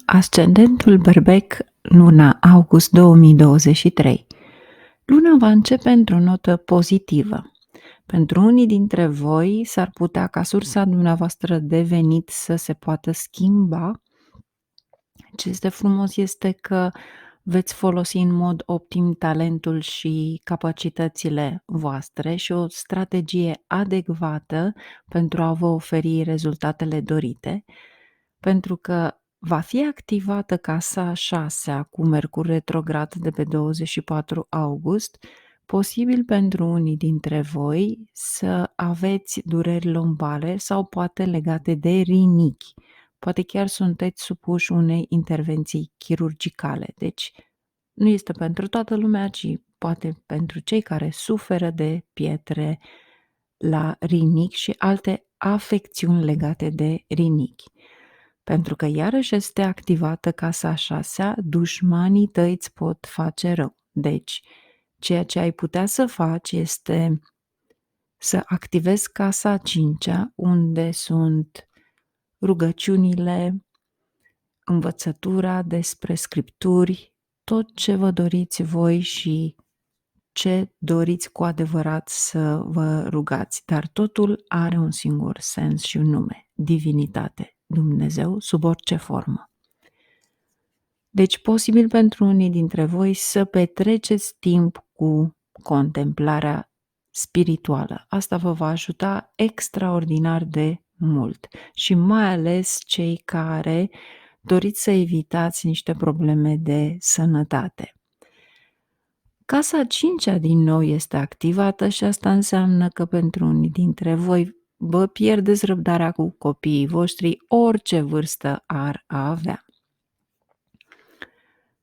Ascendentul Berbec, luna august 2023. Luna va începe într-o notă pozitivă. Pentru unii dintre voi s-ar putea ca sursa dumneavoastră de venit să se poată schimba. Ce este frumos este că veți folosi în mod optim talentul și capacitățile voastre și o strategie adecvată pentru a vă oferi rezultatele dorite, pentru că va fi activată casa a 6-a cu Mercur retrograd de pe 24 august, posibil pentru unii dintre voi să aveți dureri lombare sau poate legate de rinichi. Poate chiar sunteți supuși unei intervenții chirurgicale. Deci nu este pentru toată lumea, ci poate pentru cei care suferă de pietre la rinichi și alte afecțiuni legate de rinichi. Pentru că iarăși este activată casa a 6-a, dușmanii tăi îți pot face rău. Deci, ceea ce ai putea să faci este să activezi casa a 5-a, unde sunt rugăciunile, învățătura despre scripturi, tot ce vă doriți voi și ce doriți cu adevărat să vă rugați, dar totul are un singur sens și un nume: divinitate, Dumnezeu sub orice formă. Deci posibil pentru unii dintre voi să petreceți timp cu contemplarea spirituală. Asta vă va ajuta extraordinar de mult și mai ales cei care doriți să evitați niște probleme de sănătate. Casa a 5-a din nou este activată și asta înseamnă că pentru unii dintre voi vă pierdeți răbdarea cu copiii voștri, orice vârstă ar avea.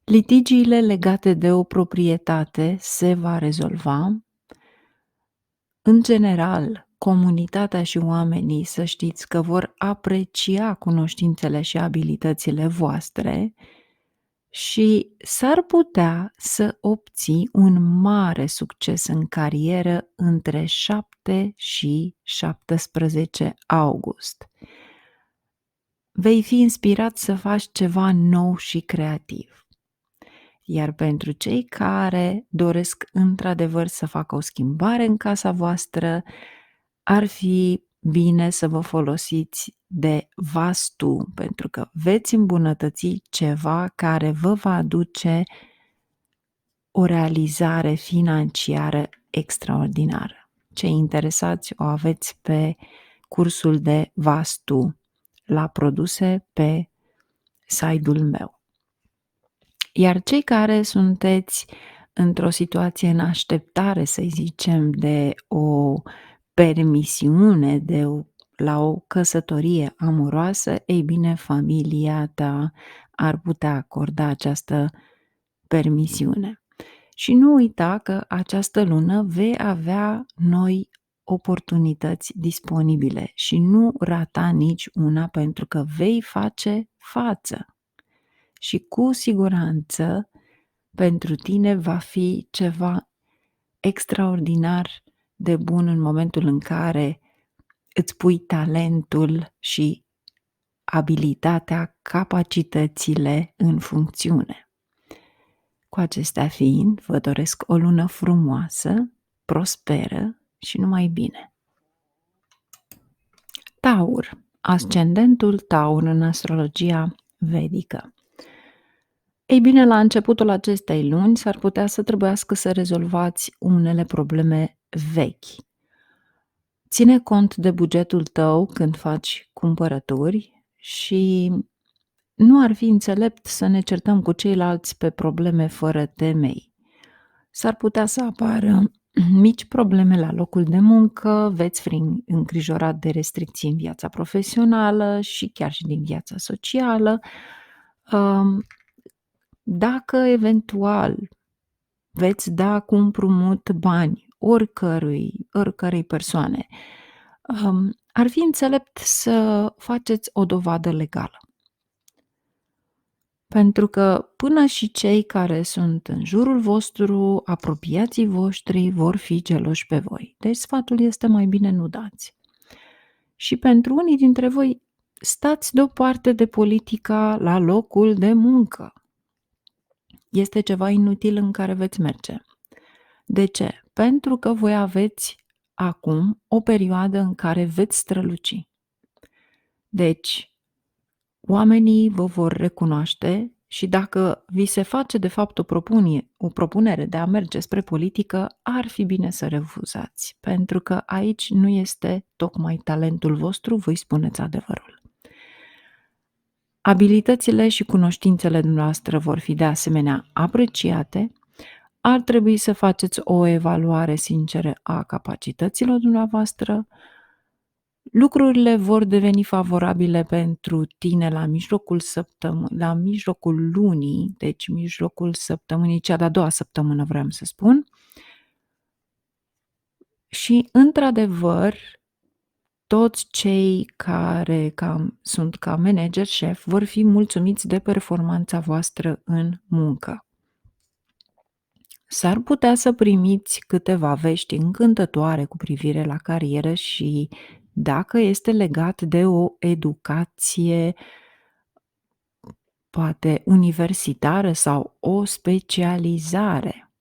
Litigiile legate de o proprietate se va rezolva. În general, comunitatea și oamenii, să știți că vor aprecia cunoștințele și abilitățile voastre și s-ar putea să obții un mare succes în carieră între 7 și 17 august. Vei fi inspirat să faci ceva nou și creativ. Iar pentru cei care doresc într-adevăr să facă o schimbare în casa voastră, ar fi bine să vă folosiți de vastu, pentru că veți îmbunătăți ceva care vă va aduce o realizare financiară extraordinară. Cei interesați o aveți pe cursul de vastu la produse pe site-ul meu. Iar cei care sunteți într-o situație în așteptare, să zicem, de o permisiune la o căsătorie amoroasă, ei bine, familia ta ar putea acorda această permisiune. Și nu uita că această lună vei avea noi oportunități disponibile și nu rata nici una, pentru că vei face față. Și cu siguranță pentru tine va fi ceva extraordinar de bun în momentul în care îți pui talentul și abilitatea, capacitățile în funcțiune. Cu acestea fiind, vă doresc o lună frumoasă, prosperă și numai bine. Taur, ascendentul Taur în astrologia vedică. Ei bine, la începutul acestei luni s-ar putea să trebuiască să rezolvați unele probleme vechi. Ține cont de bugetul tău când faci cumpărături și nu ar fi înțelept să ne certăm cu ceilalți pe probleme fără temei. S-ar putea să apară mici probleme la locul de muncă, veți fi îngrijorat de restricții în viața profesională și chiar și din viața socială. Dacă eventual veți da cu împrumut bani oricărei persoane, ar fi înțelept să faceți o dovadă legală. Pentru că până și cei care sunt în jurul vostru, apropiații voștri, vor fi geloși pe voi. Deci sfatul este: mai bine nu dați. Și pentru unii dintre voi stați deoparte de politica la locul de muncă. Este ceva inutil în care veți merge. De ce? Pentru că voi aveți acum o perioadă în care veți străluci. Deci, oamenii vă vor recunoaște și dacă vi se face de fapt o propunere de a merge spre politică, ar fi bine să refuzați, pentru că aici nu este tocmai talentul vostru, voi spuneți adevărul. Abilitățile și cunoștințele dumneavoastră vor fi de asemenea apreciate. Ar trebui să faceți o evaluare sinceră a capacităților dumneavoastră. Lucrurile vor deveni favorabile pentru tine la mijlocul lunii, deci mijlocul săptămânii, cea de-a doua săptămână vreau să spun. Și într-adevăr, toți cei care sunt ca manager șef vor fi mulțumiți de performanța voastră în muncă. S-ar putea să primiți câteva vești încântătoare cu privire la carieră și dacă este legat de o educație poate universitară sau o specializare.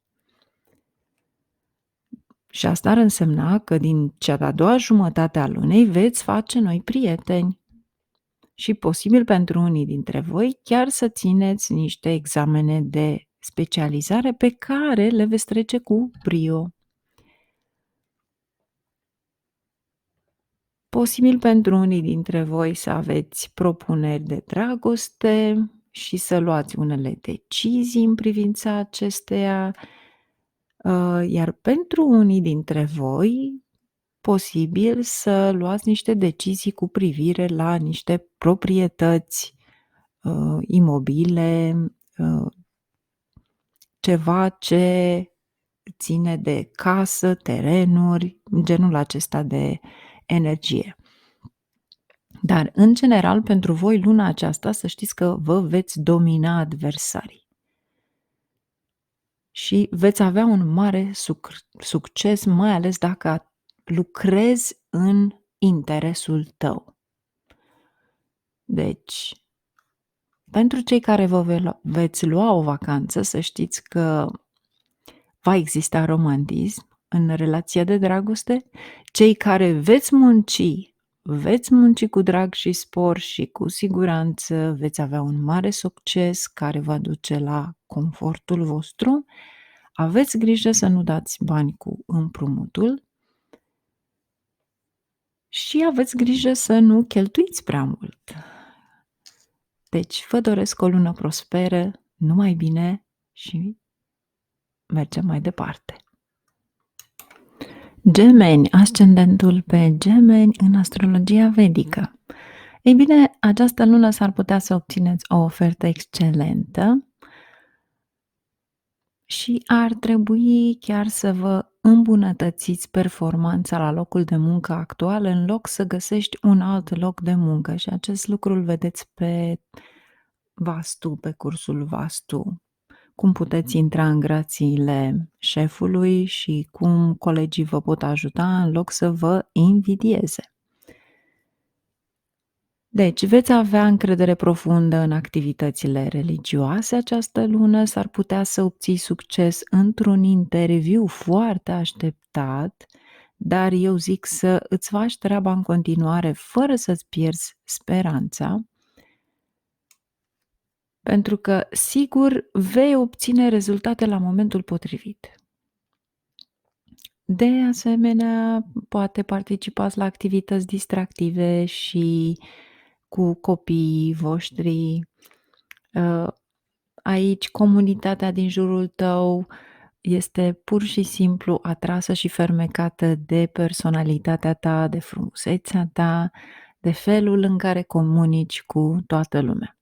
Și asta ar însemna că din cea de-a doua jumătate a lunii veți face noi prieteni. Și posibil pentru unii dintre voi chiar să țineți niște examene de specializare pe care le veți trece cu brio. Posibil pentru unii dintre voi să aveți propuneri de dragoste și să luați unele decizii în privința acesteia, iar pentru unii dintre voi, posibil să luați niște decizii cu privire la niște proprietăți imobile, ceva ce ține de casă, terenuri, genul acesta de energie. Dar, în general, pentru voi, luna aceasta, să știți că vă veți domina adversarii. Și veți avea un mare succes, mai ales dacă lucrezi în interesul tău. Deci, pentru cei care veți lua o vacanță, să știți că va exista romantism în relația de dragoste. Cei care veți munci cu drag și spor și cu siguranță veți avea un mare succes care va duce la confortul vostru. Aveți grijă să nu dați bani cu împrumutul și aveți grijă să nu cheltuiți prea mult. Deci, vă doresc o lună prosperă, numai bine și mergem mai departe. Gemeni, ascendentul pe Gemeni în astrologia vedică. Ei bine, această lună s-ar putea să obțineți o ofertă excelentă și ar trebui chiar să vă îmbunătățiți performanța la locul de muncă actual în loc să găsești un alt loc de muncă și acest lucru îl vedeți pe cursul Vastu. Cum puteți intra în grațiile șefului și cum colegii vă pot ajuta în loc să vă invidieze. Deci, veți avea încredere profundă în activitățile religioase această lună, s-ar putea să obții succes într-un interviu foarte așteptat, dar eu zic să îți faci treaba în continuare fără să-ți pierzi speranța, pentru că, sigur, vei obține rezultate la momentul potrivit. De asemenea, poate participați la activități distractive și cu copiii voștri. Aici comunitatea din jurul tău este pur și simplu atrasă și fermecată de personalitatea ta, de frumusețea ta, de felul în care comunici cu toată lumea.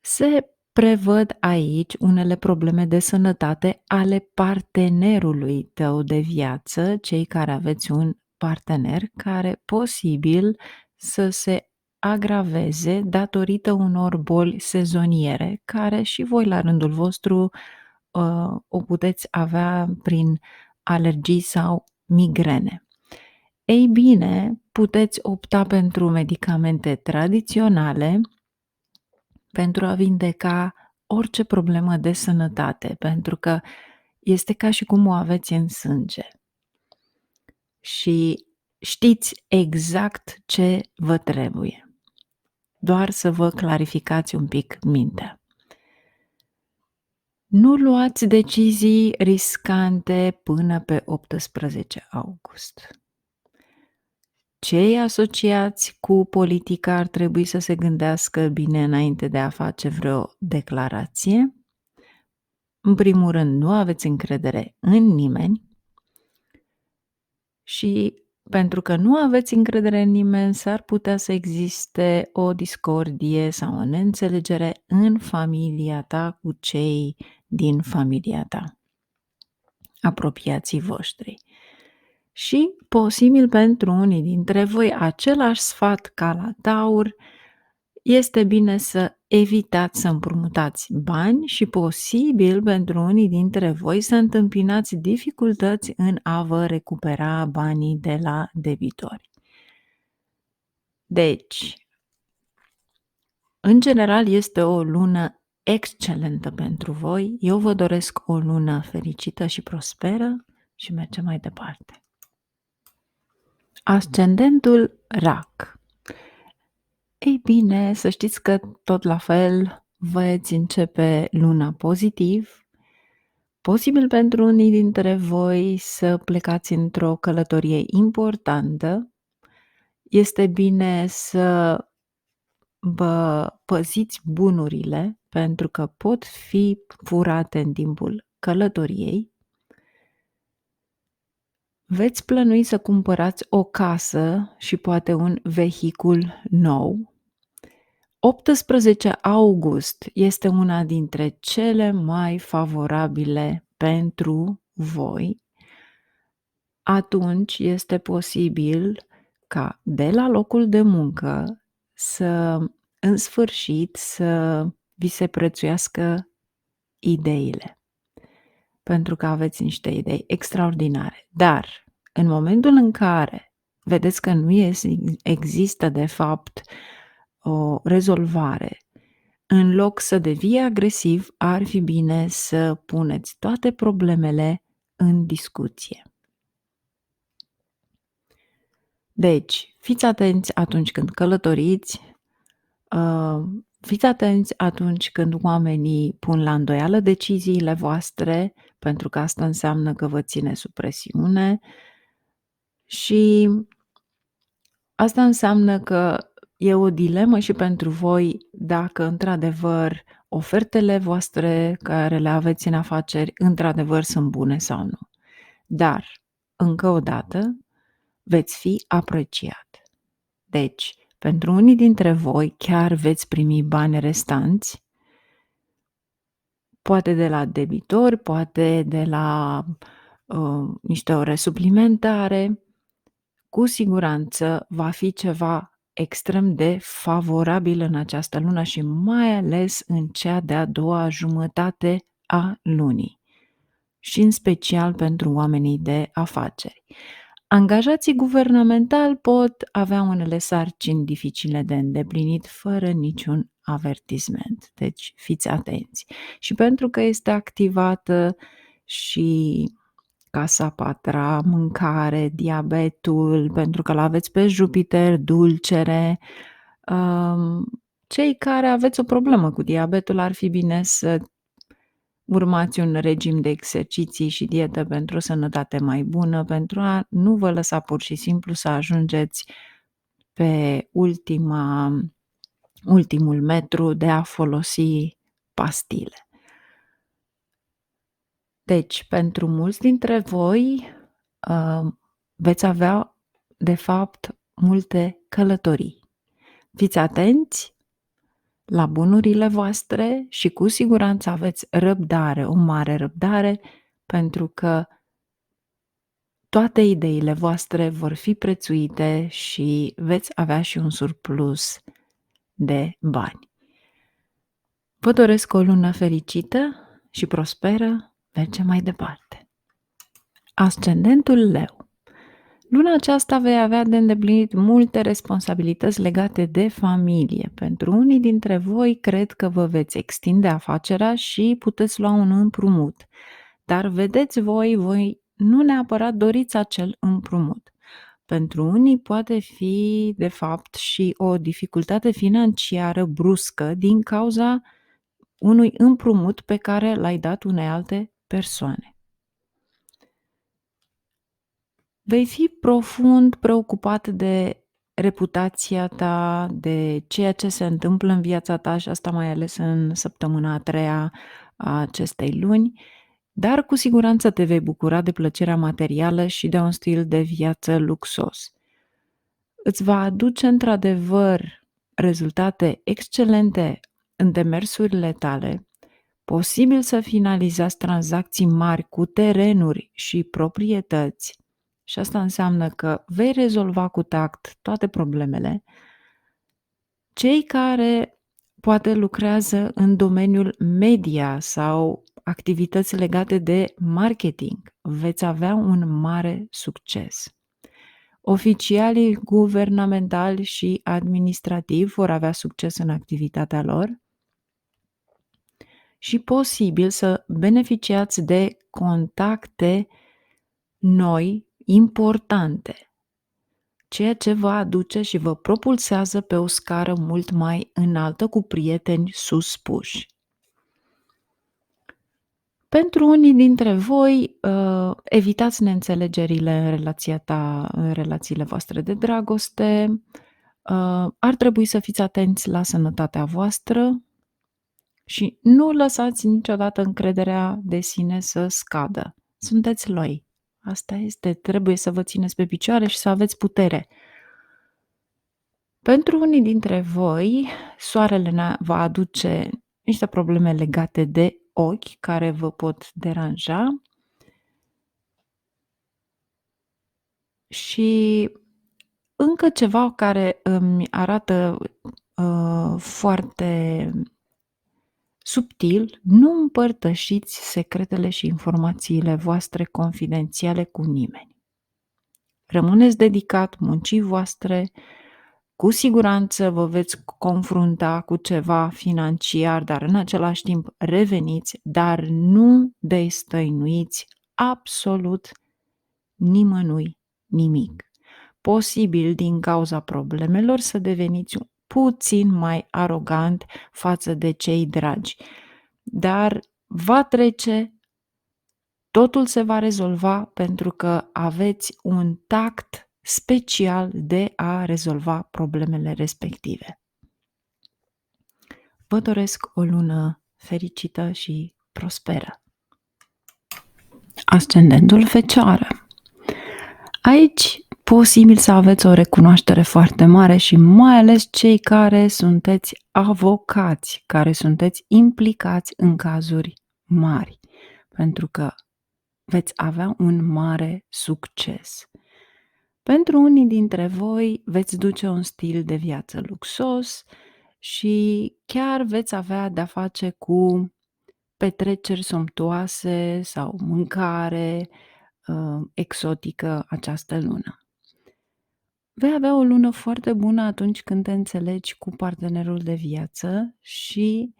Se prevăd aici unele probleme de sănătate ale partenerului tău de viață, cei care aveți un partener care posibil să se agraveze datorită unor boli sezoniere, care și voi la rândul vostru o puteți avea prin alergii sau migrene. Ei bine, puteți opta pentru medicamente tradiționale pentru a vindeca orice problemă de sănătate, pentru că este ca și cum o aveți în sânge. Și știți exact ce vă trebuie. Doar să vă clarificați un pic mintea. Nu luați decizii riscante până pe 18 august. Cei asociați cu politica ar trebui să se gândească bine înainte de a face vreo declarație. În primul rând, nu aveți încredere în nimeni și pentru că nu aveți încredere în nimeni, s-ar putea să existe o discordie sau o neînțelegere în familia ta cu cei din familia ta, apropiații voștri. Și posibil pentru unii dintre voi același sfat ca la Taur, este bine să evitați să împrumutați bani și posibil pentru unii dintre voi să întâmpinați dificultăți în a vă recupera banii de la debitori. Deci, în general este o lună excelentă pentru voi. Eu vă doresc o lună fericită și prosperă și mergem mai departe. Ascendentul Rac. Ei bine, să știți că tot la fel veți începe luna pozitiv. Posibil pentru unii dintre voi să plecați într-o călătorie importantă. Este bine să vă păziți bunurile pentru că pot fi furate în timpul călătoriei. Veți plănui să cumpărați o casă și poate un vehicul nou. 18 august este una dintre cele mai favorabile pentru voi. Atunci este posibil ca de la locul de muncă să, în sfârșit, să vi se prețuiască ideile. Pentru că aveți niște idei extraordinare. Dar, în momentul în care vedeți că nu există, de fapt, o rezolvare, în loc să devii agresiv, ar fi bine să puneți toate problemele în discuție. Deci, fiți atenți atunci când călătoriți, fiți atenți atunci când oamenii pun la îndoială deciziile voastre, pentru că asta înseamnă că vă ține sub presiune și asta înseamnă că e o dilemă și pentru voi dacă într-adevăr ofertele voastre care le aveți în afaceri într-adevăr sunt bune sau nu. Dar, încă o dată, veți fi apreciat. Deci, pentru unii dintre voi chiar veți primi bani restanți, poate de la debitori, poate de la niște ore suplimentare. Cu siguranță va fi ceva extrem de favorabil în această lună și mai ales în cea de-a doua jumătate a lunii și în special pentru oamenii de afaceri. Angajații guvernamentali pot avea unele sarcini dificile de îndeplinit fără niciun avertisment, deci fiți atenți. Și pentru că este activată și casa patra, mâncare, diabetul, pentru că l-aveți pe Jupiter, dulcere, cei care aveți o problemă cu diabetul ar fi bine să urmați un regim de exerciții și dietă pentru o sănătate mai bună, pentru a nu vă lăsa pur și simplu să ajungeți pe ultimul metru de a folosi pastile. Deci, pentru mulți dintre voi veți avea, de fapt, multe călătorii. Fiți atenți la bunurile voastre și cu siguranță aveți răbdare, o mare răbdare, pentru că toate ideile voastre vor fi prețuite și veți avea și un surplus de bani. Vă doresc o lună fericită și prosperă. Mergem mai departe. Ascendentul Leu. Luna aceasta vei avea de îndeplinit multe responsabilități legate de familie. Pentru unii dintre voi cred că vă veți extinde afacerea și puteți lua un împrumut. Dar vedeți voi nu neapărat doriți acel împrumut. Pentru unii poate fi, de fapt, și o dificultate financiară bruscă din cauza unui împrumut pe care l-ai dat unei alte persoane. Vei fi profund preocupat de reputația ta, de ceea ce se întâmplă în viața ta și asta mai ales în săptămâna a treia a acestei luni, dar cu siguranță te vei bucura de plăcerea materială și de un stil de viață luxos. Îți va aduce într-adevăr rezultate excelente în demersurile tale, posibil să finalizați tranzacții mari cu terenuri și proprietăți, și asta înseamnă că vei rezolva cu tact toate problemele. Cei care poate lucrează în domeniul media sau activități legate de marketing, veți avea un mare succes. Oficialii guvernamentali și administrativi vor avea succes în activitatea lor și posibil să beneficiați de contacte noi, importante, ceea ce vă aduce și vă propulsează pe o scară mult mai înaltă cu prieteni suspuși. Pentru unii dintre voi, evitați neînțelegerile în relațiile voastre de dragoste, ar trebui să fiți atenți la sănătatea voastră și nu lăsați niciodată încrederea de sine să scadă. Sunteți loi. Asta este, trebuie să vă țineți pe picioare și să aveți putere. Pentru unii dintre voi, soarele va aduce niște probleme legate de ochi care vă pot deranja și încă ceva care îmi arată foarte subtil, nu împărtășiți secretele și informațiile voastre confidențiale cu nimeni. Rămâneți dedicat muncii voastre, cu siguranță vă veți confrunta cu ceva financiar, dar în același timp reveniți, dar nu destăinuiți absolut nimănui nimic. Posibil din cauza problemelor să deveniți puțin mai arogant față de cei dragi, dar va trece, totul se va rezolva pentru că aveți un tact special de a rezolva problemele respective. Vă doresc o lună fericită și prosperă. Ascendentul Fecioară. Aici posibil să aveți o recunoaștere foarte mare și mai ales cei care sunteți avocați, care sunteți implicați în cazuri mari, pentru că veți avea un mare succes. Pentru unii dintre voi veți duce un stil de viață luxos și chiar veți avea de-a face cu petreceri somptuoase sau mâncare exotică această lună. Vei avea o lună foarte bună atunci când te înțelegi cu partenerul de viață și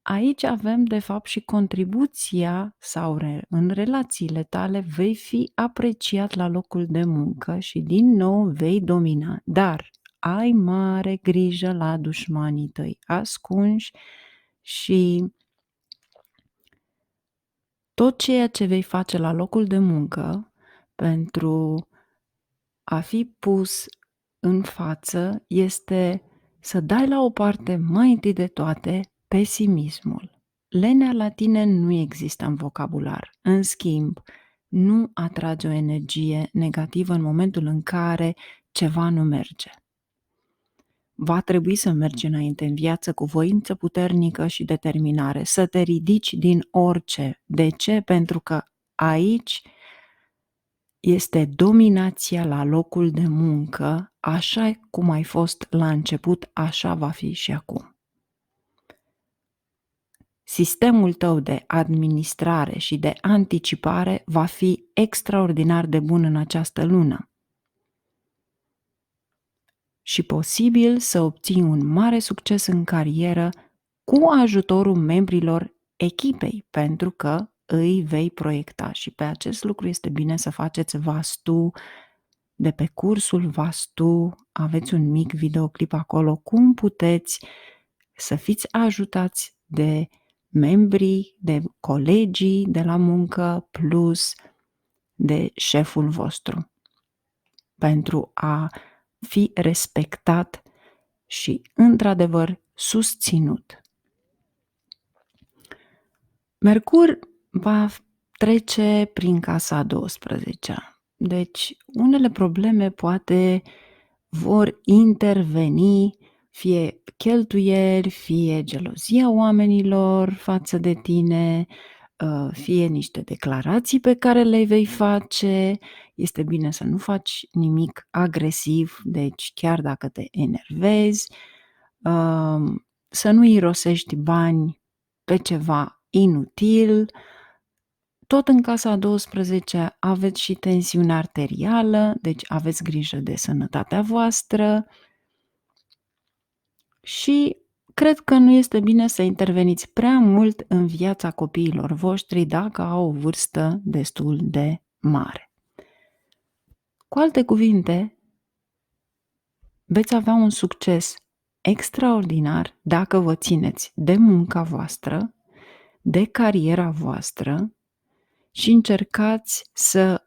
aici avem de fapt și contribuția sau în relațiile tale vei fi apreciat la locul de muncă și din nou vei domina, dar ai mare grijă la dușmanii tăi ascunși și tot ceea ce vei face la locul de muncă pentru a fi pus în față este să dai la o parte mai întâi de toate pesimismul. Lenea la tine nu există în vocabular. În schimb, nu atrage o energie negativă în momentul în care ceva nu merge. Va trebui să mergi înainte în viață cu voință puternică și determinare, să te ridici din orice. De ce? Pentru că aici este dominația la locul de muncă, așa cum ai fost la început, așa va fi și acum. Sistemul tău de administrare și de anticipare va fi extraordinar de bun în această lună. și posibil să obții un mare succes în carieră cu ajutorul membrilor echipei, pentru că îi vei proiecta. Și pe acest lucru este bine să faceți VASTU. De pe cursul VASTU aveți un mic videoclip acolo cum puteți să fiți ajutați de membrii, de colegii de la muncă plus de șeful vostru pentru a fi respectat și, într-adevăr, susținut. Mercur va trece prin casa a 12-a. Deci, unele probleme poate vor interveni, fie cheltuieli, fie gelozia oamenilor față de tine, fie niște declarații pe care le vei face. Este bine să nu faci nimic agresiv, deci chiar dacă te enervezi, să nu irosești bani pe ceva inutil. Tot în casa a 12 aveți și tensiune arterială, deci aveți grijă de sănătatea voastră și cred că nu este bine să interveniți prea mult în viața copiilor voștri dacă au o vârstă destul de mare. Cu alte cuvinte, veți avea un succes extraordinar dacă vă țineți de munca voastră, de cariera voastră și încercați să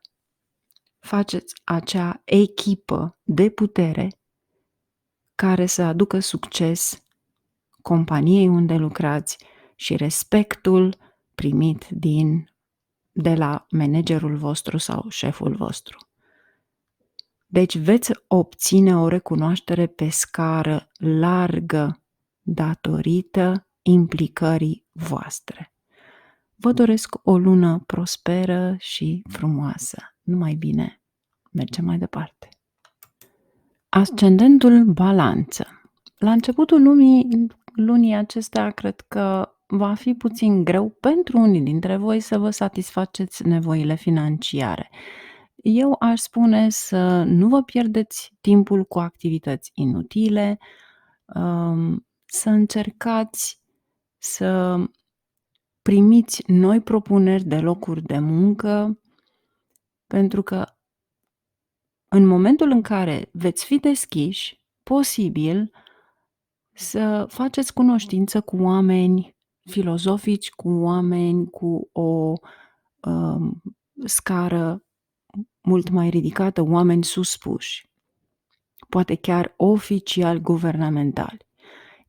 faceți acea echipă de putere care să aducă succes companiei unde lucrați și respectul primit de la managerul vostru sau șeful vostru. Deci veți obține o recunoaștere pe scară largă datorită implicării voastre. Vă doresc o lună prosperă și frumoasă. Numai bine! Mergem mai departe. Ascendentul Balanță. La începutul lunii acestea cred că va fi puțin greu pentru unii dintre voi să vă satisfaceți nevoile financiare. Eu aș spune să nu vă pierdeți timpul cu activități inutile, să încercați să primiți noi propuneri de locuri de muncă, pentru că în momentul în care veți fi deschiși, posibil să faceți cunoștință cu oameni filozofici, cu oameni cu o scară mult mai ridicată, oameni suspuși, poate chiar oficiali guvernamentali.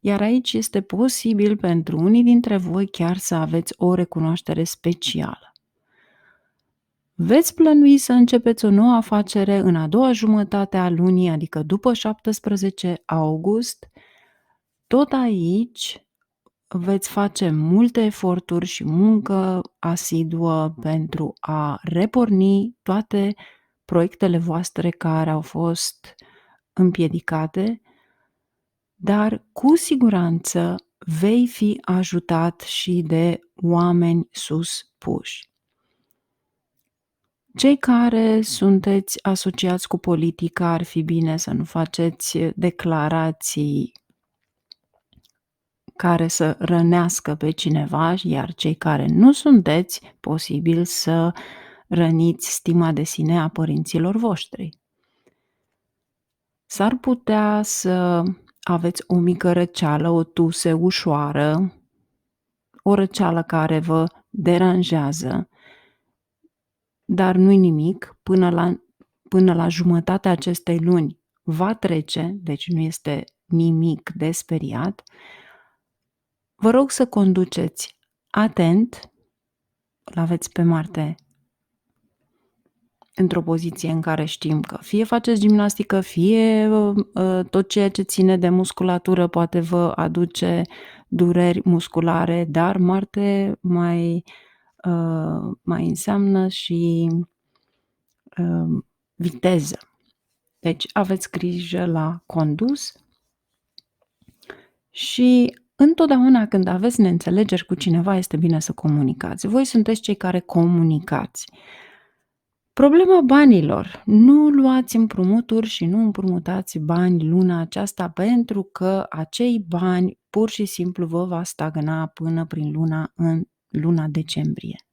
Iar aici este posibil pentru unii dintre voi chiar să aveți o recunoaștere specială. Veți plănui să începeți o nouă afacere în a doua jumătate a lunii, adică după 17 august. Tot aici veți face multe eforturi și muncă asiduă pentru a reporni toate proiectele voastre care au fost împiedicate, dar cu siguranță vei fi ajutat și de oameni suspuși. Cei care sunteți asociați cu politica, ar fi bine să nu faceți declarații care să rănească pe cineva, iar cei care nu sunteți, posibil să răniți stima de sine a părinților voștri. S-ar putea să aveți o mică răceală, o tuse ușoară, o răceală care vă deranjează, dar nu-i nimic, până la jumătatea acestei luni va trece, deci nu este nimic de speriat. Vă rog să conduceți atent, îl aveți pe Marte într-o poziție în care știm că fie faceți gimnastică, fie tot ceea ce ține de musculatură poate vă aduce dureri musculare, dar Marte mai înseamnă și viteză. Deci aveți grijă la condus și întotdeauna când aveți neînțelegeri cu cineva este bine să comunicați. Voi sunteți cei care comunicați. Problema banilor. Nu luați împrumuturi și nu împrumutați bani luna aceasta pentru că acei bani pur și simplu vă va stagna până în luna decembrie.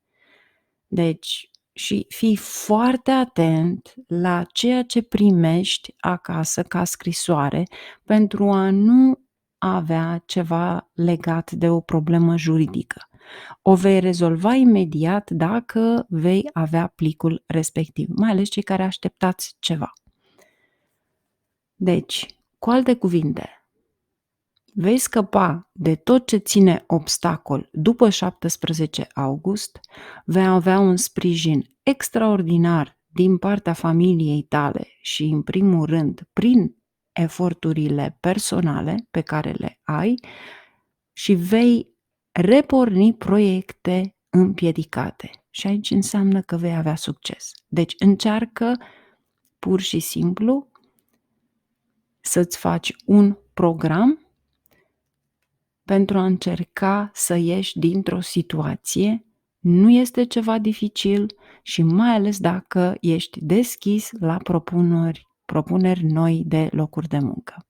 Deci, și fii foarte atent la ceea ce primești acasă ca scrisoare pentru a nu avea ceva legat de o problemă juridică. O vei rezolva imediat dacă vei avea plicul respectiv, mai ales cei care așteptați ceva. Deci, cu alte cuvinte, vei scăpa de tot ce ține obstacol după 17 august, vei avea un sprijin extraordinar din partea familiei tale și, în primul rând, prin eforturile personale pe care le ai și vei reporni proiecte împiedicate. Și aici înseamnă că vei avea succes. Deci încearcă pur și simplu să-ți faci un program pentru a încerca să ieși dintr-o situație. Nu este ceva dificil și mai ales dacă ești deschis la propuneri noi de locuri de muncă.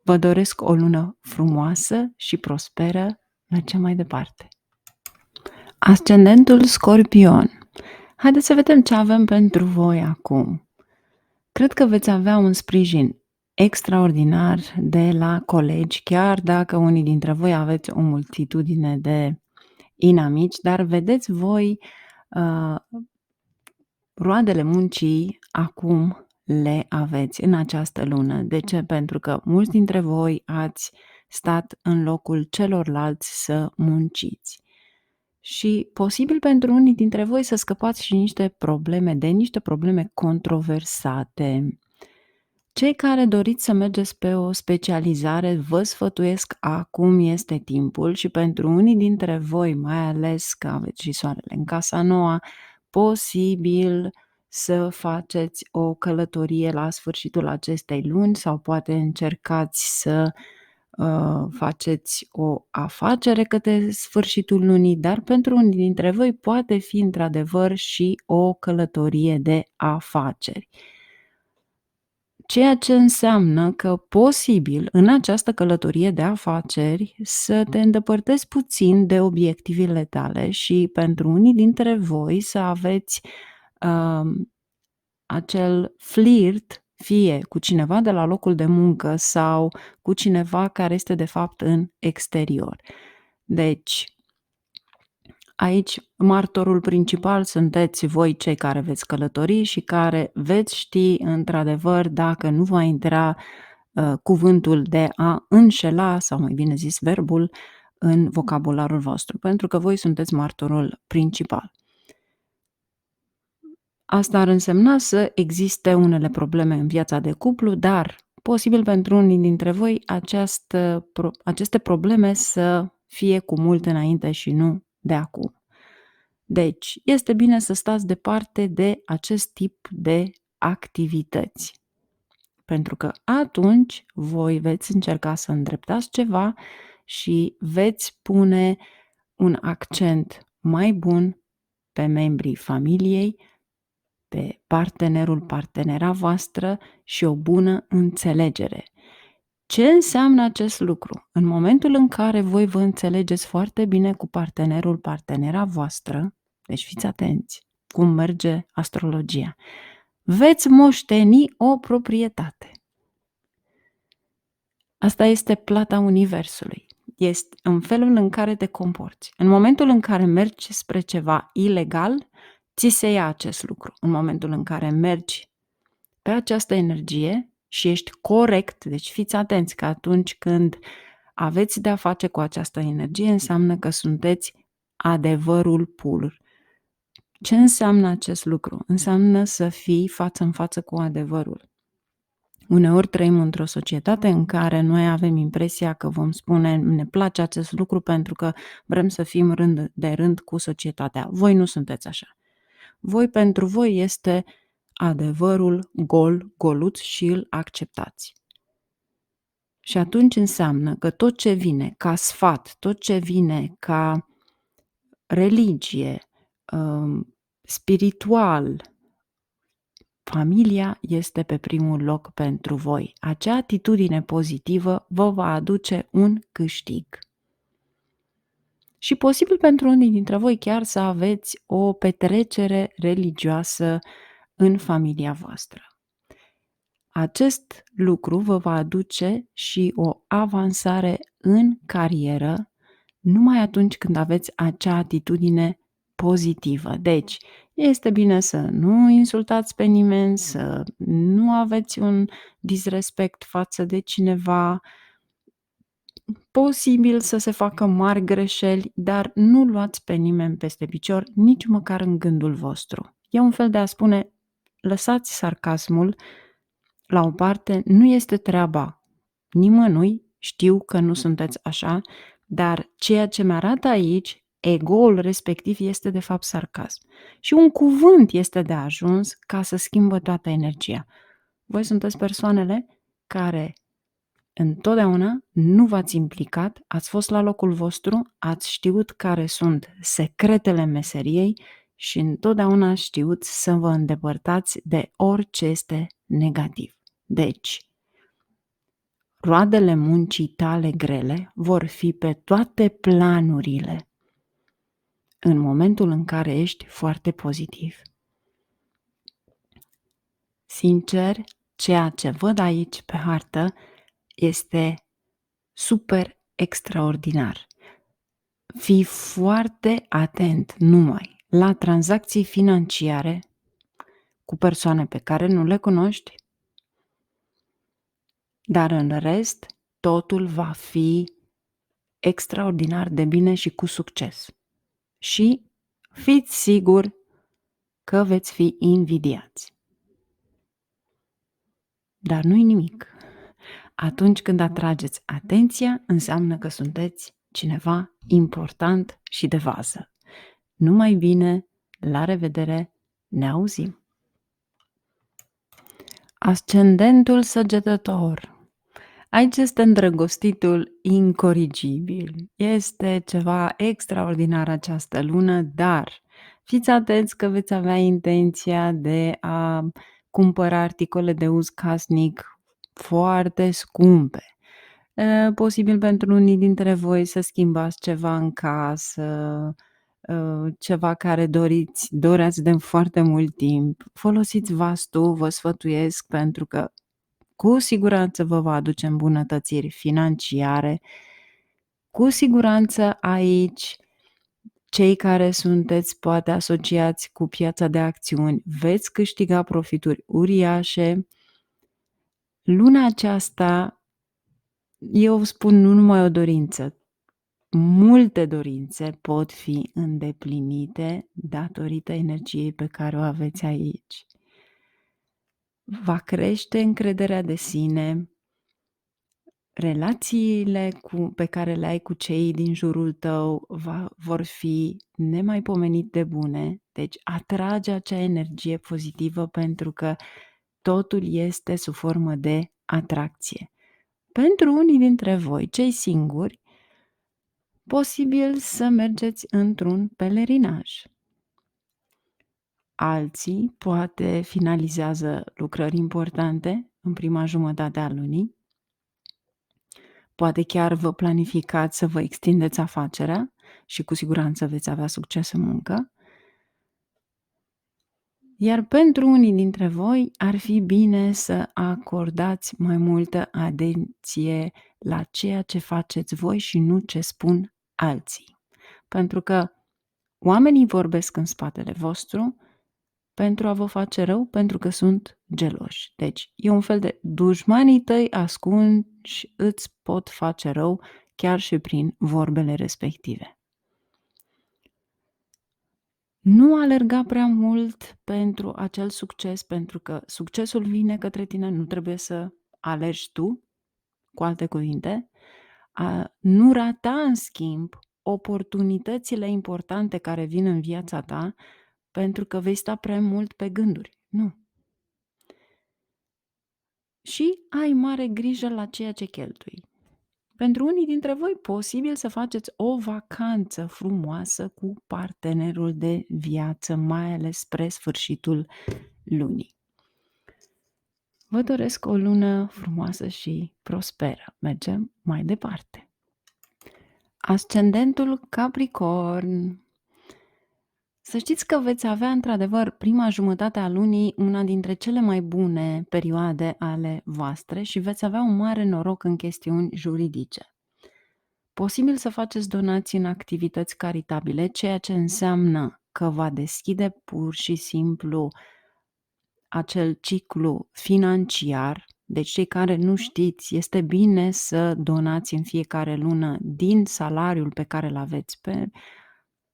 Vă doresc o lună frumoasă și prosperă. Mergem mai departe. Ascendentul Scorpion. Haideți să vedem ce avem pentru voi acum. Cred că veți avea un sprijin extraordinar de la colegi, chiar dacă unii dintre voi aveți o multitudine de inamici, dar vedeți voi roadele muncii acum le aveți în această lună. De ce? Pentru că mulți dintre voi ați stat în locul celorlalți să munciți. Și posibil pentru unii dintre voi să scăpați și niște probleme controversate. Cei care doriți să mergeți pe o specializare, vă sfătuiesc acum este timpul și pentru unii dintre voi, mai ales că aveți și soarele în casa noua, posibil să faceți o călătorie la sfârșitul acestei luni sau poate încercați să faceți o afacere către sfârșitul lunii, dar pentru unii dintre voi poate fi într-adevăr și o călătorie de afaceri. Ceea ce înseamnă că posibil în această călătorie de afaceri să te îndepărtezi puțin de obiectivele tale și pentru unii dintre voi să aveți acel flirt, fie cu cineva de la locul de muncă sau cu cineva care este de fapt în exterior. Deci, aici martorul principal sunteți voi cei care veți călători și care veți ști într-adevăr dacă nu va intra cuvântul de a înșela, sau mai bine zis verbul, în vocabularul vostru, pentru că voi sunteți martorul principal. Asta ar însemna să existe unele probleme în viața de cuplu, dar posibil pentru unii dintre voi aceste probleme să fie cu mult înainte și nu de acum. Deci, este bine să stați departe de acest tip de activități, pentru că atunci voi veți încerca să îndreptați ceva și veți pune un accent mai bun pe membrii familiei, pe partenera voastră și o bună înțelegere. Ce înseamnă acest lucru? În momentul în care voi vă înțelegeți foarte bine cu partenera voastră, deci fiți atenți cum merge astrologia, veți moșteni o proprietate. Asta este plata universului. Este în felul în care te comporți. În momentul în care mergi spre ceva ilegal, ți se ia acest lucru. În momentul în care mergi pe această energie și ești corect, deci fiți atenți că atunci când aveți de-a face cu această energie, înseamnă că sunteți adevărul pur. Ce înseamnă acest lucru? Înseamnă să fii față în față cu adevărul. Uneori trăim într-o societate în care noi avem impresia că vom spune ne place acest lucru pentru că vrem să fim rând de rând cu societatea. Voi nu sunteți așa. Pentru voi este adevărul goluț și îl acceptați. Și atunci înseamnă că tot ce vine ca sfat, tot ce vine ca religie, spiritual, familia este pe primul loc pentru voi. Acea atitudine pozitivă vă va aduce un câștig. Și posibil pentru unii dintre voi chiar să aveți o petrecere religioasă în familia voastră. Acest lucru vă va aduce și o avansare în carieră numai atunci când aveți acea atitudine pozitivă. Deci, este bine să nu insultați pe nimeni, să nu aveți un disrespect față de cineva, posibil să se facă mari greșeli, dar nu luați pe nimeni peste picior, nici măcar în gândul vostru. E un fel de a spune, lăsați sarcasmul la o parte, nu este treaba nimănui, știu că nu sunteți așa, dar ceea ce mi-arată aici, ego-ul respectiv este de fapt sarcasm. Și un cuvânt este de ajuns ca să schimbă toată energia. Voi sunteți persoanele care întotdeauna nu v-ați implicat, ați fost la locul vostru, ați știut care sunt secretele meseriei și întotdeauna știuți să vă îndepărtați de orice este negativ. Deci, roadele muncii tale grele vor fi pe toate planurile în momentul în care ești foarte pozitiv. Sincer, ceea ce văd aici pe hartă este super extraordinar. Fii foarte atent numai la tranzacții financiare cu persoane pe care nu le cunoști, dar în rest totul va fi extraordinar de bine și cu succes. Și fiți siguri că veți fi invidiați. Dar nu-i nimic. Atunci când atrageți atenția, înseamnă că sunteți cineva important și de vază. Numai bine, la revedere, ne auzim! Ascendentul Săgetător. Aici este îndrăgostitul incorrigibil. Este ceva extraordinar această lună, dar fiți atenți că veți avea intenția de a cumpăra articole de uz casnic foarte scumpe. Posibil pentru unii dintre voi să schimbați ceva în casă, ceva care doreați de foarte mult timp. Folosiți vastul, vă sfătuiesc, pentru că cu siguranță vă va aduce îmbunătățiri financiare. Cu siguranță aici, cei care sunteți poate asociați cu piața de acțiuni, veți câștiga profituri uriașe. Luna aceasta, eu spun nu numai o dorință, multe dorințe pot fi îndeplinite datorită energiei pe care o aveți aici. Va crește încrederea de sine, relațiile pe care le ai cu cei din jurul tău vor fi nemaipomenit de bune, deci atrage acea energie pozitivă pentru că totul este sub formă de atracție. Pentru unii dintre voi, cei singuri, posibil să mergeți într-un pelerinaj. Alții poate finalizează lucrări importante în prima jumătate a lunii. Poate chiar vă planificați să vă extindeți afacerea și cu siguranță veți avea succes în muncă. Iar pentru unii dintre voi ar fi bine să acordați mai multă atenție la ceea ce faceți voi și nu ce spun alții. Pentru că oamenii vorbesc în spatele vostru pentru a vă face rău, pentru că sunt geloși. Deci e un fel de dușmanii tăi ascunși îți pot face rău chiar și prin vorbele respective. Nu alerga prea mult pentru acel succes, pentru că succesul vine către tine, nu trebuie să alergi tu, cu alte cuvinte. Nu rata, în schimb, oportunitățile importante care vin în viața ta, pentru că vei sta prea mult pe gânduri. Nu. Și ai mare grijă la ceea ce cheltui. Pentru unii dintre voi, posibil să faceți o vacanță frumoasă cu partenerul de viață, mai ales spre sfârșitul lunii. Vă doresc o lună frumoasă și prosperă. Mergem mai departe. Ascendentul Capricorn. Să știți că veți avea într-adevăr prima jumătate a lunii una dintre cele mai bune perioade ale voastre și veți avea un mare noroc în chestiuni juridice. Posibil să faceți donații în activități caritabile, ceea ce înseamnă că va deschide pur și simplu acel ciclu financiar. Deci cei care nu știți, este bine să donați în fiecare lună din salariul pe care îl aveți, pe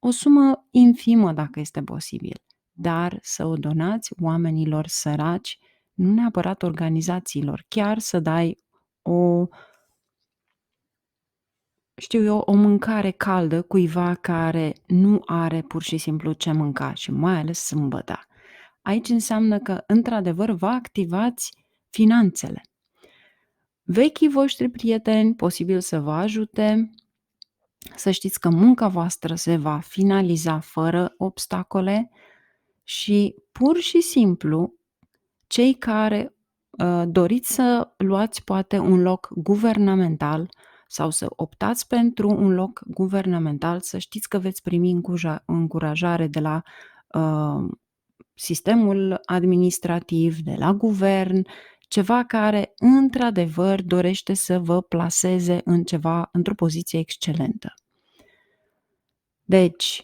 o sumă infimă dacă este posibil, dar să o donați oamenilor săraci, nu neapărat organizațiilor, chiar să dai o mâncare caldă cuiva care nu are pur și simplu ce mânca și mai ales sâmbătă. Aici înseamnă că, într-adevăr, vă activați finanțele. Vechii voștri prieteni posibil să vă ajute. Să știți că munca voastră se va finaliza fără obstacole și, pur și simplu, cei care doriți să luați poate un loc guvernamental sau să optați pentru un loc guvernamental, să știți că veți primi încurajare de la sistemul administrativ, de la guvern, ceva care într-adevăr dorește să vă plaseze într-o poziție excelentă. Deci,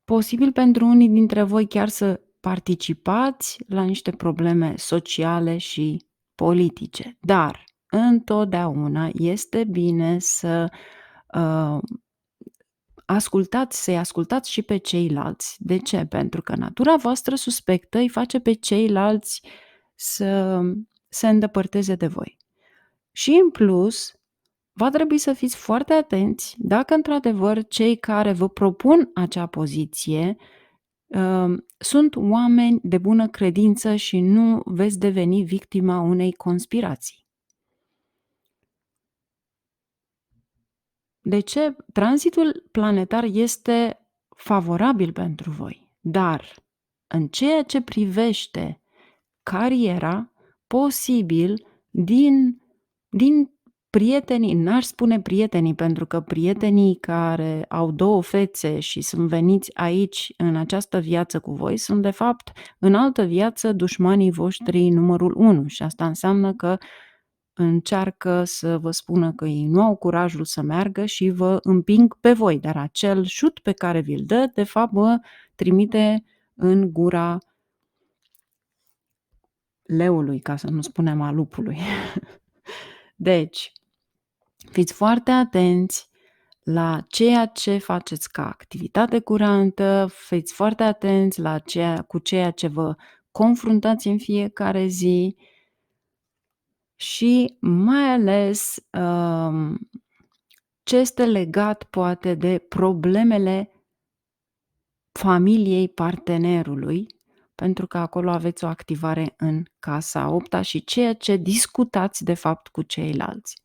posibil pentru unii dintre voi chiar să participați la niște probleme sociale și politice, dar întotdeauna este bine să să-i ascultați și pe ceilalți. De ce? Pentru că natura voastră suspectă îi face pe ceilalți să se îndepărteze de voi. Și în plus, va trebui să fiți foarte atenți dacă într-adevăr cei care vă propun acea poziție sunt oameni de bună credință și nu veți deveni victima unei conspirații. De ce? Tranzitul planetar este favorabil pentru voi, dar în ceea ce privește cariera, posibil din prietenii, n-aș spune prietenii, pentru că prietenii care au două fețe și sunt veniți aici în această viață cu voi sunt de fapt în altă viață dușmanii voștri numărul 1 și asta înseamnă că încearcă să vă spună că ei nu au curajul să meargă și vă împing pe voi, dar acel șut pe care vi-l dă, de fapt vă trimite în gura leului, ca să nu spunem a lupului. Deci, fiți foarte atenți la ceea ce faceți ca activitate curantă, fiți foarte atenți la cu ceea ce vă confruntați în fiecare zi și mai ales ce este legat poate de problemele familiei partenerului, pentru că acolo aveți o activare în casa a 8-a și ceea ce discutați de fapt cu ceilalți.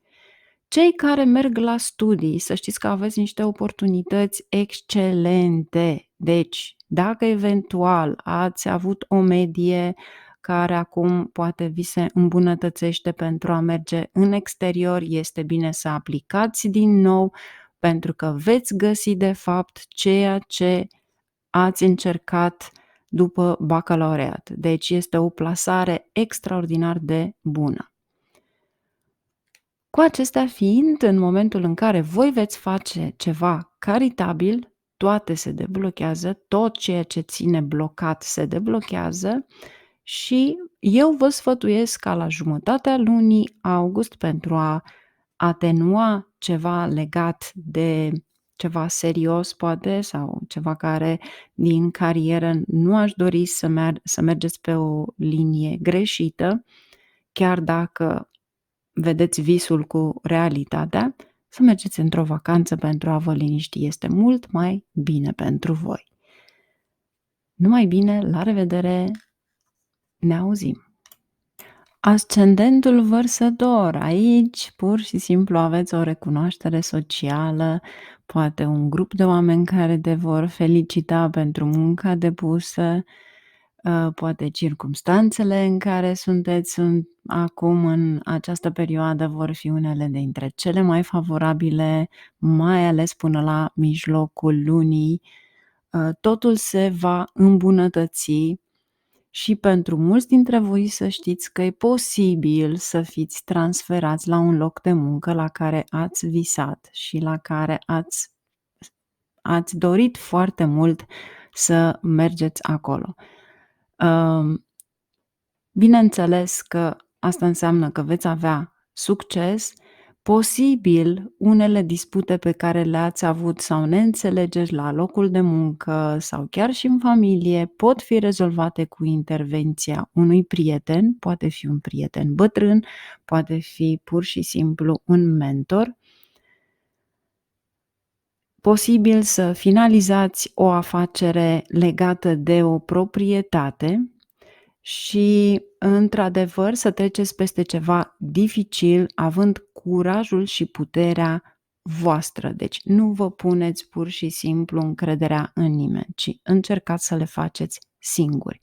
Cei care merg la studii, să știți că aveți niște oportunități excelente. Deci, dacă eventual ați avut o medie care acum poate vi se îmbunătățește pentru a merge în exterior, este bine să aplicați din nou, pentru că veți găsi de fapt ceea ce ați încercat după bacalaureat. Deci este o plasare extraordinar de bună. Cu acestea fiind, în momentul în care voi veți face ceva caritabil, toate se deblochează, tot ceea ce ține blocat se deblochează și eu vă sfătuiesc ca la jumătatea lunii august, pentru a atenua ceva legat de ceva serios poate sau ceva care din carieră nu aș dori să mergeți pe o linie greșită, chiar dacă vedeți visul cu realitatea, să mergeți într-o vacanță pentru a vă liniști. Este mult mai bine pentru voi. Numai bine, la revedere, ne auzim! Ascendentul Vărsător. Aici pur și simplu aveți o recunoaștere socială, poate un grup de oameni care te vor felicita pentru munca depusă, poate circumstanțele în care sunteți acum în această perioadă vor fi unele dintre cele mai favorabile, mai ales până la mijlocul lunii. Totul se va îmbunătăți. Și pentru mulți dintre voi să știți că e posibil să fiți transferați la un loc de muncă la care ați visat și la care ați dorit foarte mult să mergeți acolo. Bineînțeles că asta înseamnă că veți avea succes, posibil unele dispute pe care le-ați avut sau neînțelegeri la locul de muncă sau chiar și în familie pot fi rezolvate cu intervenția unui prieten, poate fi un prieten bătrân, poate fi pur și simplu un mentor. Posibil să finalizați o afacere legată de o proprietate și, într-adevăr, să treceți peste ceva dificil, având curajul și puterea voastră. Deci nu vă puneți pur și simplu încrederea în nimeni, ci încercați să le faceți singuri.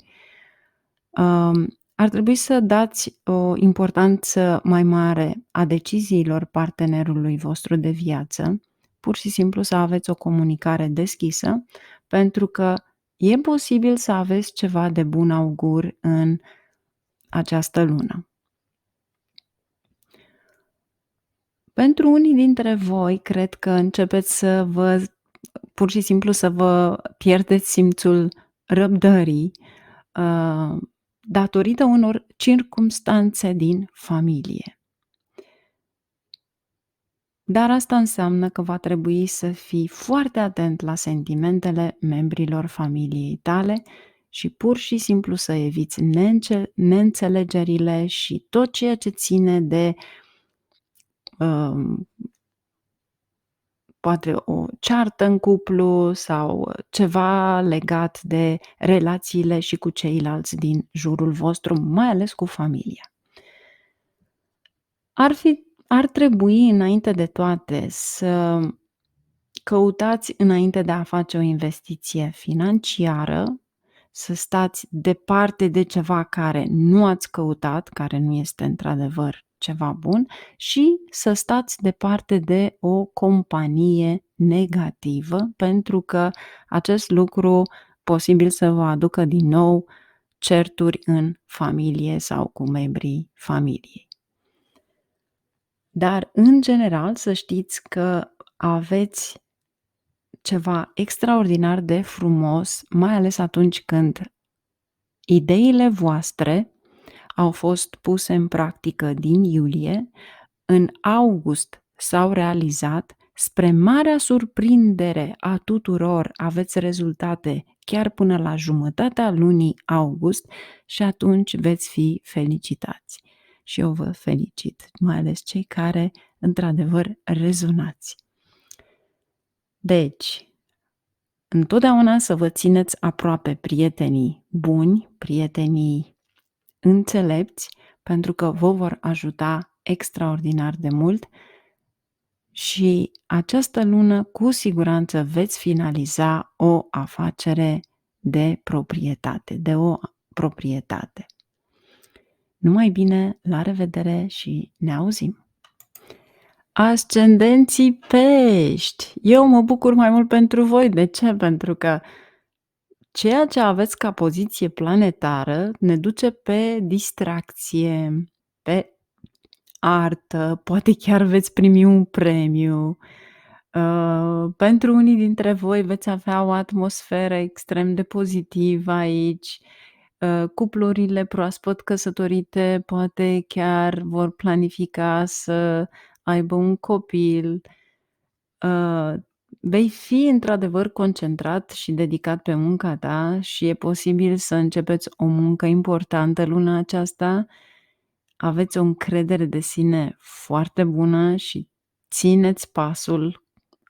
Ar trebui să dați o importanță mai mare a deciziilor partenerului vostru de viață, pur și simplu să aveți o comunicare deschisă, pentru că e posibil să aveți ceva de bun augur în această lună. Pentru unii dintre voi, cred că începeți pur și simplu să vă pierdeți simțul răbdării, datorită unor circumstanțe din familie. Dar asta înseamnă că va trebui să fii foarte atent la sentimentele membrilor familiei tale și pur și simplu să eviți neînțelegerile și tot ceea ce ține de poate o ceartă în cuplu sau ceva legat de relațiile și cu ceilalți din jurul vostru, mai ales cu familia. Ar trebui înainte de toate să căutați, înainte de a face o investiție financiară, să stați departe de ceva care nu ați căutat, care nu este într-adevăr ceva bun și să stați departe de o companie negativă, pentru că acest lucru posibil să vă aducă din nou certuri în familie sau cu membrii familiei. Dar, în general, să știți că aveți ceva extraordinar de frumos, mai ales atunci când ideile voastre au fost puse în practică din iulie, în august s-au realizat, spre marea surprindere a tuturor aveți rezultate chiar până la jumătatea lunii august și atunci veți fi felicitați. Și eu vă felicit, mai ales cei care într-adevăr rezonați. Deci, întotdeauna să vă țineți aproape prietenii buni, prietenii înțelepți, pentru că vă vor ajuta extraordinar de mult și această lună cu siguranță veți finaliza o afacere de proprietate. Numai bine, la revedere și ne auzim! Ascendenții Pești! Eu mă bucur mai mult pentru voi. De ce? Pentru că ceea ce aveți ca poziție planetară ne duce pe distracție, pe artă, poate chiar veți primi un premiu. Pentru unii dintre voi veți avea o atmosferă extrem de pozitivă aici. Cuplurile proaspăt căsătorite poate chiar vor planifica să aibă un copil. Vei fi într-adevăr concentrat și dedicat pe munca ta și e posibil să începeți o muncă importantă luna aceasta. Aveți o încredere de sine foarte bună și țineți pasul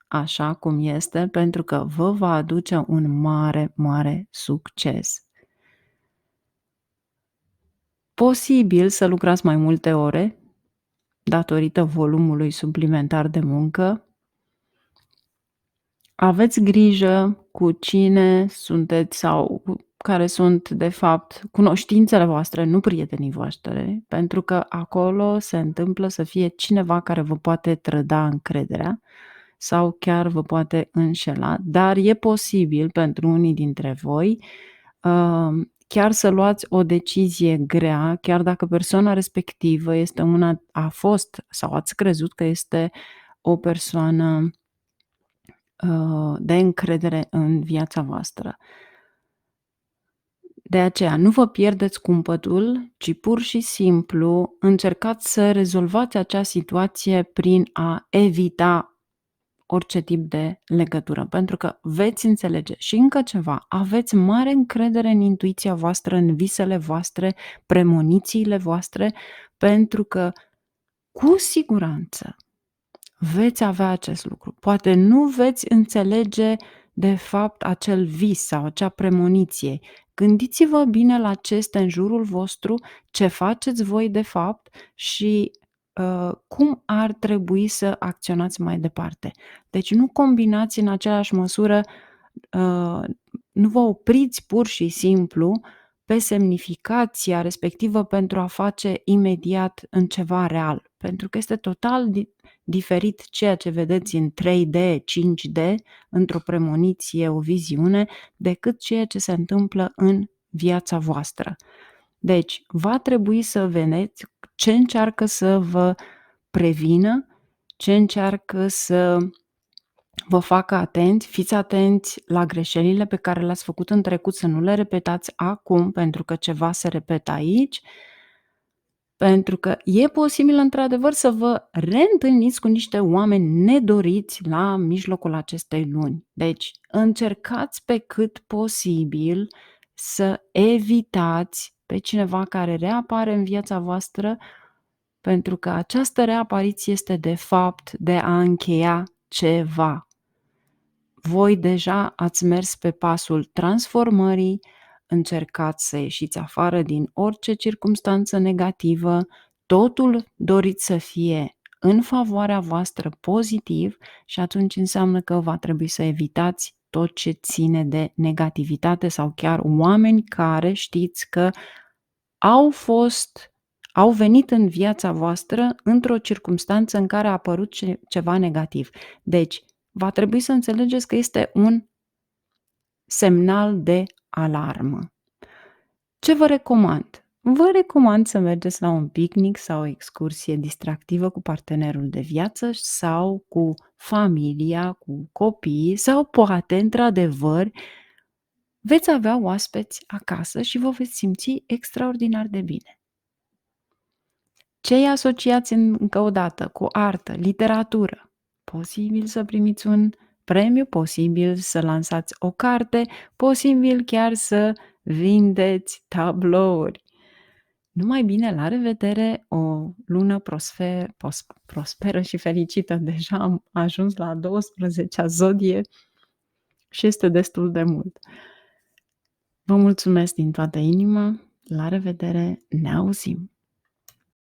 așa cum este, pentru că vă va aduce un mare, mare succes. Posibil să lucrați mai multe ore datorită volumului suplimentar de muncă. Aveți grijă cu cine sunteți sau care sunt de fapt cunoștințele voastre, nu prietenii voștri, pentru că acolo se întâmplă să fie cineva care vă poate trăda încrederea sau chiar vă poate înșela, dar e posibil pentru unii dintre voi, chiar să luați o decizie grea, chiar dacă persoana respectivă este a fost sau ați crezut că este o persoană de încredere în viața voastră. De aceea, nu vă pierdeți cumpătul, ci pur și simplu încercați să rezolvați acea situație prin a evita orice tip de legătură, pentru că veți înțelege. Și încă ceva, aveți mare încredere în intuiția voastră, în visele voastre, premonițiile voastre, pentru că cu siguranță veți avea acest lucru. Poate nu veți înțelege de fapt acel vis sau acea premoniție. Gândiți-vă bine la ce este în jurul vostru, ce faceți voi de fapt și cum ar trebui să acționați mai departe. Deci nu combinați în aceeași măsură, uh, nu vă opriți pur și simplu pe semnificația respectivă pentru a face imediat în ceva real, pentru că este total diferit ceea ce vedeți în 3D, 5D, într-o premoniție, o viziune, decât ceea ce se întâmplă în viața voastră. Deci, va trebui să vedeți ce încearcă să vă prevină, ce încearcă să vă facă atenți, fiți atenți la greșelile pe care le-ați făcut în trecut, să nu le repetați acum, pentru că ceva se repetă aici, pentru că e posibil într-adevăr să vă reîntâlniți cu niște oameni nedoriți la mijlocul acestei luni. Deci, încercați pe cât posibil să evitați pe cineva care reapare în viața voastră, pentru că această reapariție este de fapt de a încheia ceva. Voi deja ați mers pe pasul transformării, încercați să ieșiți afară din orice circumstanță negativă, totul doriți să fie în favoarea voastră pozitiv și atunci înseamnă că va trebui să evitați tot ce ține de negativitate sau chiar oameni care știți că au venit în viața voastră într-o circumstanță în care a apărut ceva negativ. Deci, va trebui să înțelegeți că este un semnal de alarmă. Ce vă recomand? Vă recomand să mergeți la un picnic sau o excursie distractivă cu partenerul de viață sau cu familia, cu copiii sau poate, într-adevăr, veți avea oaspeți acasă și vă veți simți extraordinar de bine. Cei asociați încă o dată cu artă, literatură, posibil să primiți un premiu, posibil să lansați o carte, posibil chiar să vindeți tablouri. Numai bine, la revedere, o lună prosperă și fericită. Deja am ajuns la 12-a zodie și este destul de mult. Vă mulțumesc din toată inima, la revedere, ne auzim!